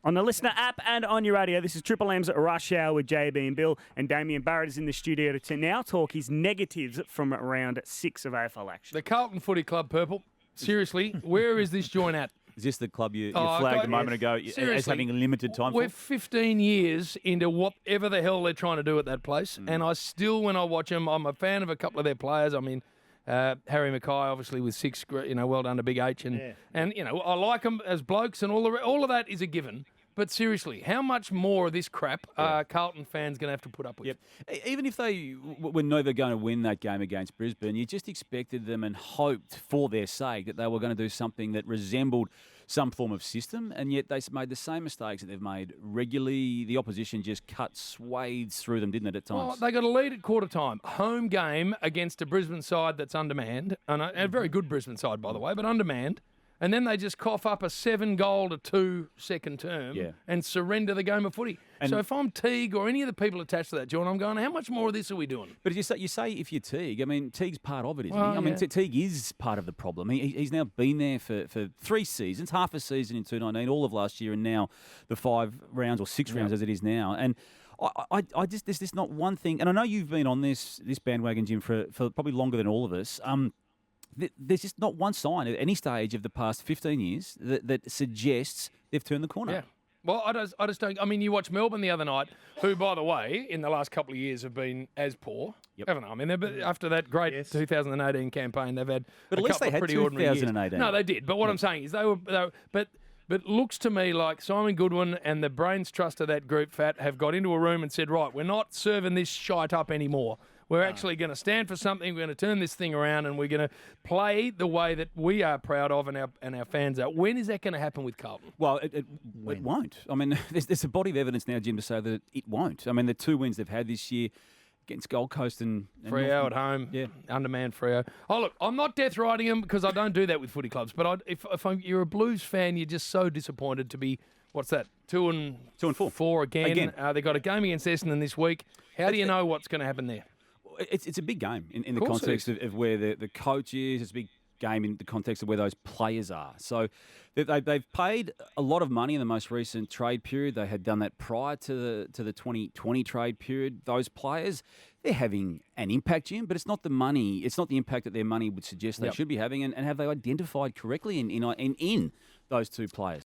On the listener app and on your radio, this is Triple M's Rush Hour with JB and Bill. And Damien Barrett is in the studio to now talk his negatives from round 6 of AFL action. The Carlton Footy Club, Purple. Seriously, where is this joint at? Is this the club you flagged a moment ago as having a limited time We're for? 15 years into whatever the hell they're trying to do at that place. And I still, when I watch them, I'm a fan of a couple of their players. I mean, Harry Mackay, obviously, with 6, well done to Big H. And I like them as blokes, and all of that is a given. But seriously, how much more of this crap are Carlton fans going to have to put up with? Yep. Even if they were never going to win that game against Brisbane, you just expected them and hoped for their sake that they were going to do something that resembled some form of system, and yet they made the same mistakes that they've made regularly. The opposition just cut swathes through them, didn't it, at times? Well, they got a lead at quarter time. Home game against a Brisbane side that's undermanned, and a very good Brisbane side, by the way, but undermanned. And then they just cough up a 7-2 second term and surrender the game of footy. So if I'm Teague or any of the people attached to that, John, I'm going, how much more of this are we doing? But you say if you're Teague, I mean, Teague's part of it, isn't he? I mean, Teague is part of the problem. He's now been there for 3 seasons, half a season in 2019, all of last year, and now the 5 rounds or 6 rounds as it is now. And I just, there's not one thing, and I know you've been on this bandwagon, Jim, for probably longer than all of us. There's just not one sign at any stage of the past 15 years that suggests they've turned the corner. Yeah. Well, I just don't. I mean, you watch Melbourne the other night, who, by the way, in the last couple of years have been as poor, haven't they? I mean, after that great 2018 campaign, they've had but at least they had pretty ordinary 2018. Years. No, they did. But what I'm saying is they were but it looks to me like Simon Goodwin and the brains trust of that group, Fat, have got into a room and said, right, we're not serving this shite up anymore. We're actually going to stand for something. We're going to turn this thing around, and we're going to play the way that we are proud of, and our fans are. When is that going to happen with Carlton? Well, it won't. I mean, there's a body of evidence now, Jim, to say that it won't. I mean, the 2 wins they've had this year against Gold Coast and Freo at home, undermanned Freo. Oh, look, I'm not death riding them because I don't do that with footy clubs. But if you're a Blues fan, you're just so disappointed to be. What's that? 2 and 4 again. They got a game against Essendon this week. How do you know what's going to happen there? It's a big game in the context of where the coach is. It's a big game in the context of where those players are. So they've paid a lot of money in the most recent trade period. They had done that prior to the 2020 trade period. Those players, they're having an impact, Jim, but it's not the money. It's not the impact that their money would suggest they should be having. And have they identified correctly in those 2 players?